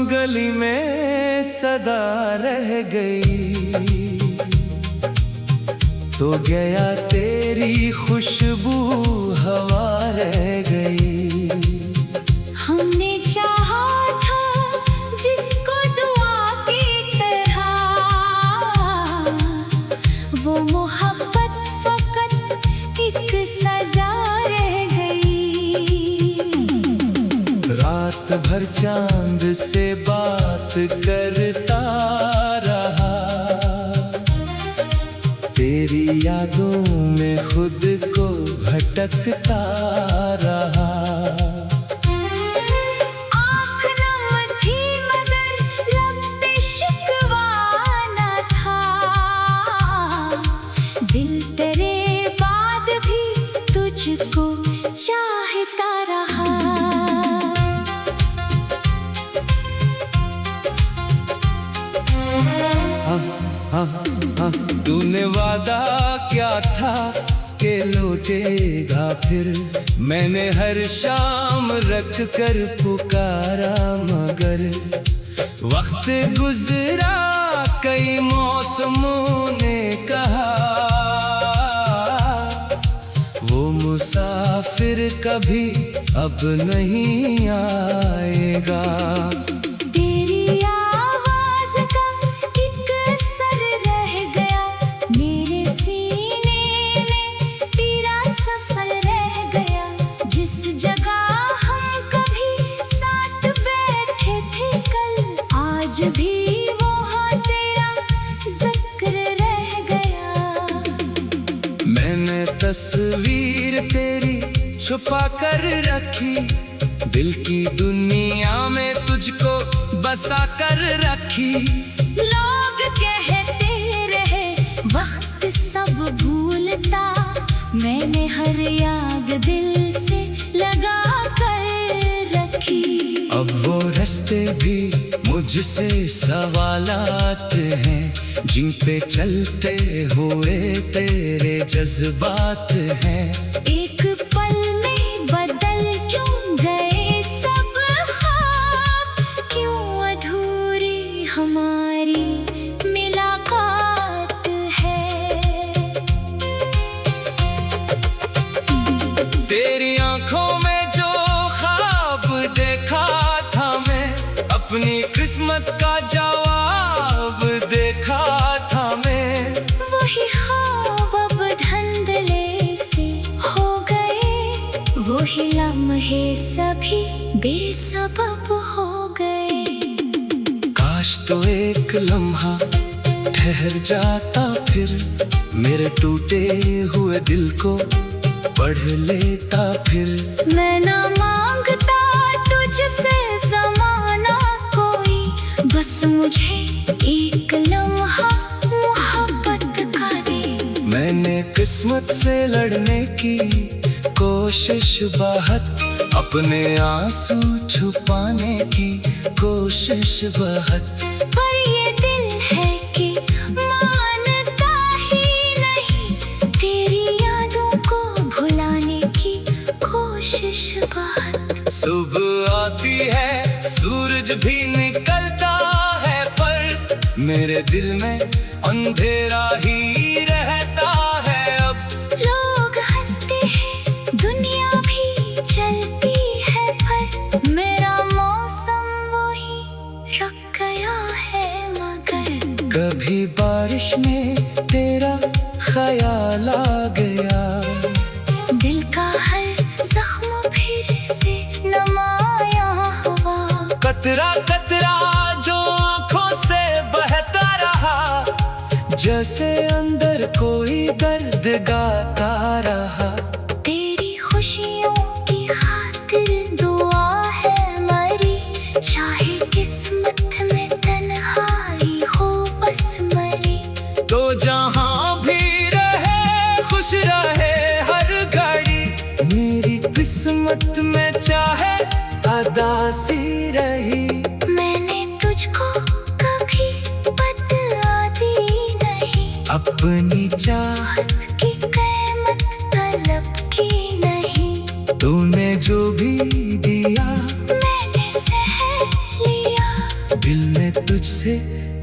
गली में सदा रह गई, तो गया तेरी खुशबू हवा रह गई। हमने चाहा था जिसको दुआ की तरह, वो मोहब्बत फकत एक सजा रह गई। रात भर चांद से बात करता रहा, तेरी यादों में खुद को भटकता रहा। आँख नम थी मगर लब पे शिकवा न था, दिल तेरे बाद भी तुझको चाहता रहा। तूने वादा क्या था कि लौटेगा फिर, मैंने हर शाम रख कर पुकारा मगर वक्त गुजरा कई मौसमों ने कहा, वो मुसाफिर कभी अब नहीं आएगा। भी वहाँ तेरा जिक्र रह गया। मैंने तस्वीर तेरी छुपा कर रखी, दिल की दुनिया में तुझको बसा कर रखी। लोग कहते रहे वक्त सब भूलता, मैंने हर याद दिल से लगा कर रखी। अब वो रास्ते भी मुझसे सवालात हैं, जिन पे चलते हुए तेरे जज्बात हैं। एक पल में बदल क्यों गए सब ख्वाब, क्यों अधूरी हमारी मुलाकात है। तेरी आंखों में जो ख्वाब देखा था मैं, अपनी किस्मत का जवाब देखा था मैं। वही ख्वाब अब धुंधले से हो गए, वही लम्हे सभी बेसबब हो गए। काश तो एक लम्हा ठहर जाता फिर, मेरे टूटे हुए दिल को पढ़ लेता फिर। मैं ना मांगता तुझसे ज़माना कोई, बस मुझे एक लम्हा मोहब्बत का दे। मैंने किस्मत से लड़ने की कोशिश बहुत, अपने आंसू छुपाने की कोशिश बहुत। पर ये दिल है कि मानता ही नहीं, तेरी यादों को भुलाने की कोशिश बहुत। सुबह आती है सूरज भी निकलता है, पर मेरे दिल में अंधेरा ही रहता है अब। लोग हंसते हैं दुनिया भी चलती है, पर मेरा मौसम वही रुक गया है मगर। कभी बारिश में तेरा ख्याल आ गया, दिल का हर जख्म फिर से नमाया हुआ। कतरा कतरा जो आंखों से बहता रहा, जैसे अंदर कोई दर्द गाता रहा। तेरी खुशियों की खातिर दुआ है मरी, चाहे किस्मत में तन्हाई हो बस मरी। तो जहां भी रहे खुश रहे हर घड़ी, मेरी किस्मत में चाहे अदासी रही। मैंने तुझको कभी बदला दी नहीं, अपनी चाहत की कीमत तलब की नहीं। तूने जो भी दिया मैंने सह लिया। दिल में तुझसे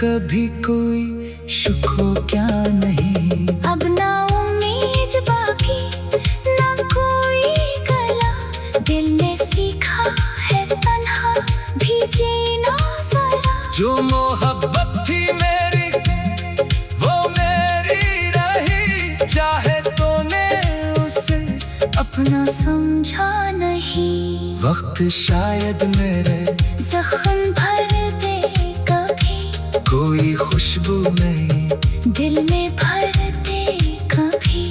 कभी कोई शुक हो क्या नहीं। अब ना उम्मीद बाकी ना कोई गला, दिल ने सीखा है तन्हा भी जीना जरा। जो मोहब्बत थी मेरी वो मेरी रही, चाहे तूने उसे अपना समझा नहीं। वक्त शायद मेरे जख्म भर दे कभी, कोई खुशबू नहीं दिल में भर दे कभी।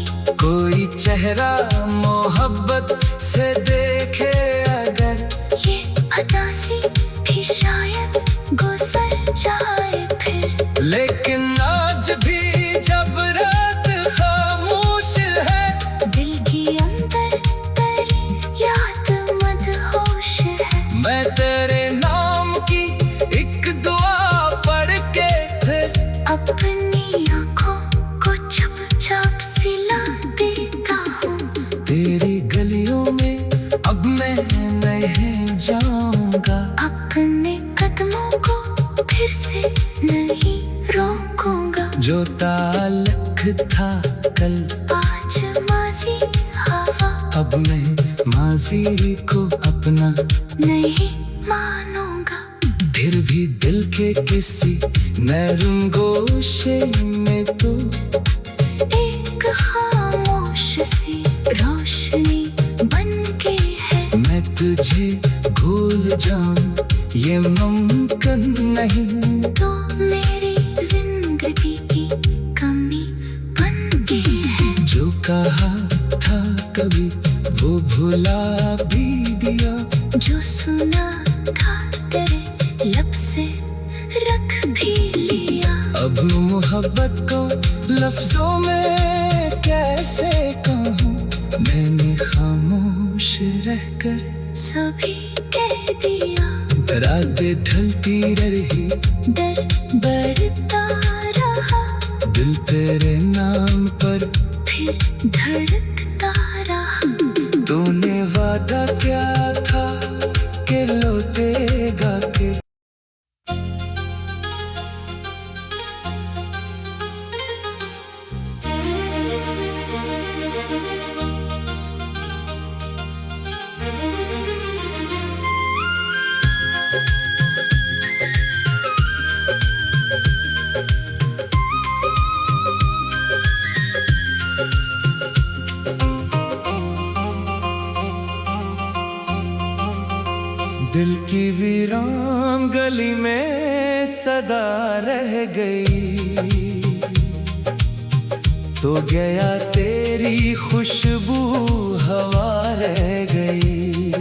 कोई चेहरा मोहब्बत से देखे अगर, ये अदासी भी शायद गुजर जाए फिर। लेकिन आज भी जब रात खामोश है, दिल की अंदर तेरी याद मदहोश है। मैं तेरे नाम की एक दुआ पढ़ के फिर अपनी आँखों को छप छप सिला देता हूँ। तेरी गलियों में अब मैं नहीं जाऊंगा। अपने कदमों को फिर से नहीं रोकूंगा। जो ताल्लुक था कल आज माजी हवा, अब मैं माजी को अपना नहीं मानूंगा। फिर भी दिल के किसी नरम गोशे में तो एक खामोश सी रोशनी बन के है। मैं तुझे भूल जाऊं ये मुमकिन नहीं। तो मेरी जिंदगी की कमी बन के है। जो कहा था कभी वो भुला भी दिया, जो सुना था तेरे लब से रख भी लिया। अब मोहब्बत को लफ्जों में कैसे कहूँ, मैंने खामोश रहकर सभी कह दिया। रातें ढलती रही, डर बढ़ता रहा, दिल तेरे नाम पर फिर धड़कता रहा। तूने वादा क्या था कि लौटेगा के। दिल की वीरान गली में सदा रह गई, तो गया तेरी खुशबू हवा रह गई।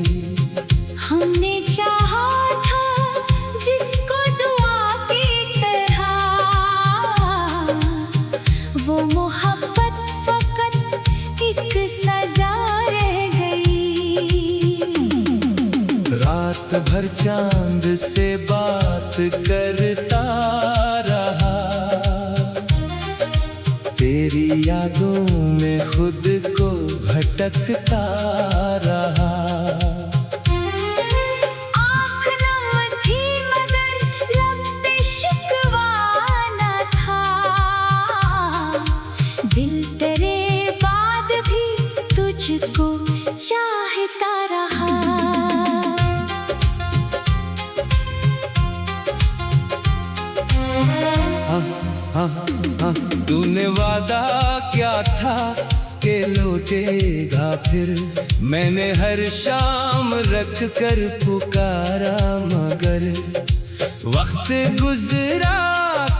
हमने चाहा था जिसको दुआ की तरह, वो मोहब्बत फकत एक सजा रह गई। रात भर चांद से बात करता रहा, तेरी यादों में खुद को भटकता रहा। आँख नम थी मगर लब पे शिकवा न था, दिल तेरे बाद भी तुझको चाहता रहा। तूने वादा क्या था कि लौटेगा फिर, मैंने हर शाम रख कर पुकारा मगर वक्त गुजरा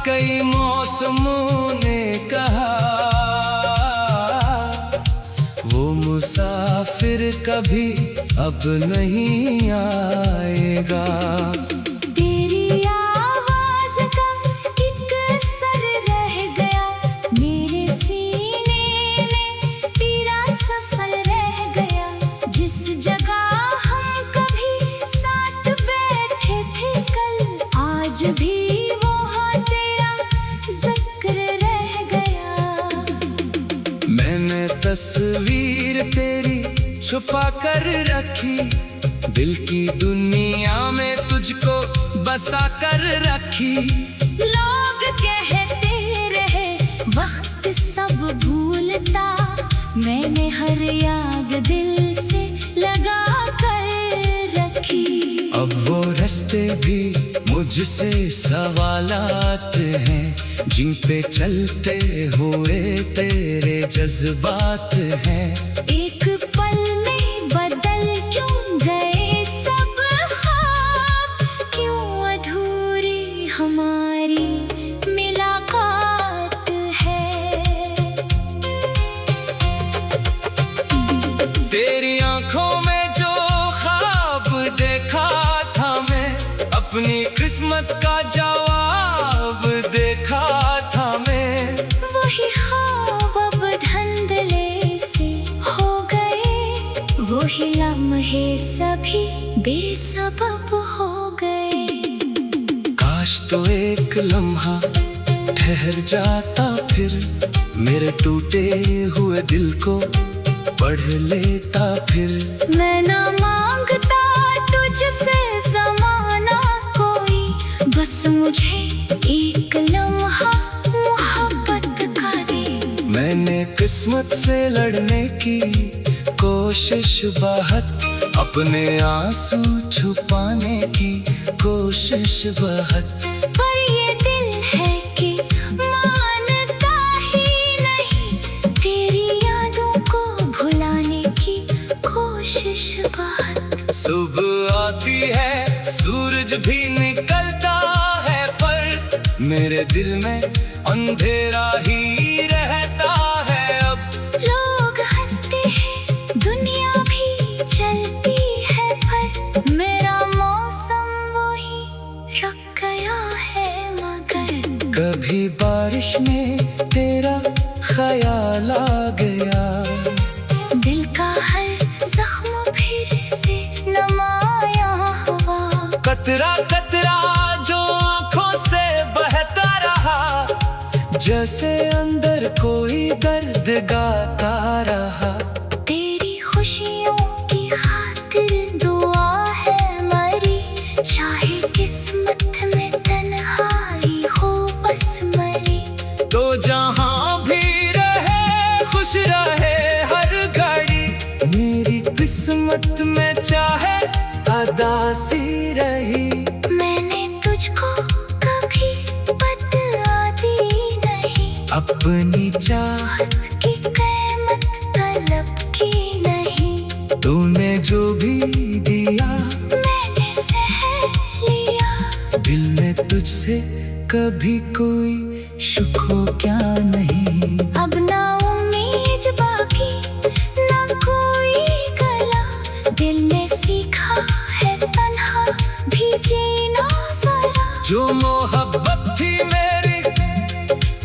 कई मौसमों ने कहा, वो मुसाफिर कभी अब नहीं आएगा। तस्वीर तेरी छुपा कर रखी, दिल की दुनिया में तुझको बसा कर रखी। लोग कहते रहे वक्त सब भूलता, मैंने हर याद दिल से लगा कर रखी। अब वो रास्ते भी मुझसे सवालात हैं, जिन पे चलते हुए तेरे जज्बात हैं। एक पल में बदल क्यों गए सब ख्वाब, क्यों अधूरी हमारी मुलाकात है। तेरी आंखों में जो ख्वाब देखा था मैं, अपनी किस्मत का जवाब देखा था मैं। वही ख्वाब अब धुंधले से हो गए, वही लम्हे सभी बेसबब हो गए। काश तो एक लम्हा ठहर जाता फिर, मेरे टूटे हुए दिल को पढ़ लेता फिर। मैं ना मांगता तुझसे ज़माना कोई, बस मुझे एक लम्हा मोहब्बत का दे। मैंने किस्मत से लड़ने की कोशिश बहुत, अपने आंसू छुपाने की कोशिश बहुत। पर ये दिल है कि मानता ही नहीं, तेरी यादों को भुलाने की कोशिश बहुत। सुबह आती है सूरज भी निकलता है, पर मेरे दिल में अंधेरा ही रहता है अब। लोग हंसते हैं दुनिया भी चलती है, पर मेरा मौसम वही रुक गया है मगर। कभी बारिश में तेरा ख्याल आ गया, दिल का हर जख्म फिर से नमाया हुआ। कतरा कतरा जो आंखों से बहता रहा, जैसे अंदर कोई दर्द गाता रहा। तेरी खुशियों की खातिर दुआ है मरी, चाहे किस्मत में तन्हाई हो बस मरी। तो जहां भी रहे खुश रहे हर घड़ी, मेरी किस्मत में चाहे अदासी रही। मैंने तुझको कभी बदला दी नहीं, अपनी चाहत की कीमत तलब की नहीं। तूने जो भी दिया मैंने सह लिया, दिल ने तुझसे कभी कोई शुक्र क्या नहीं। अब ना उम्मीद बाकी ना कोई गला, दिल ने सीखा है तन्हा भी जीना जरा। जो मोहब्बत थी मेरी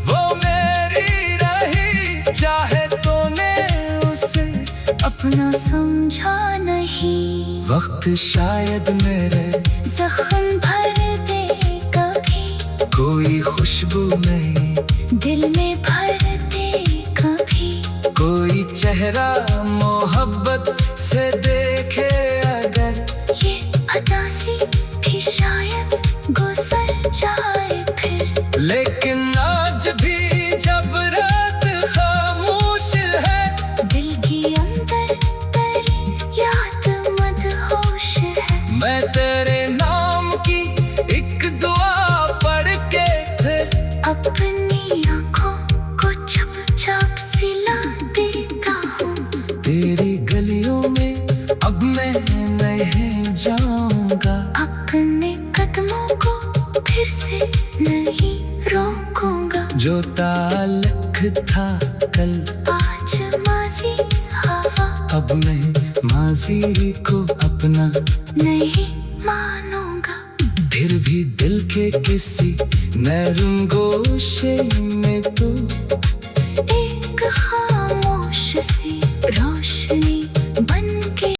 वो मेरी रही, चाहे तूने उसे अपना समझा नहीं। वक्त शायद मेरे जख्म भर दे कभी, कोई खुशबू नहीं, दिल में भर दे कभी। कोई चेहरा मोहब्बत से देखे अगर, ये अदासी भी शायद गुजर जाए फिर। लेकिन आज भी जब रात खामोश है, दिल की अंदर तेरी याद मदहोश है। मैं तेरे नाम की एक दुआ पढ़ के फिर अपनी आँखों को चुपचाप सिला देता हूँ। तेरी गलियों में अब मैं नहीं जाऊंगा, अपने कदमों को फिर से नहीं रोकूंगा। जो ताल्लुक था कल आज माजी हवा, अब मैं माजी को अपना नहीं मानूंगा। फिर भी दिल के किसी नरम गोशे में तो एक खामोश सी रोशनी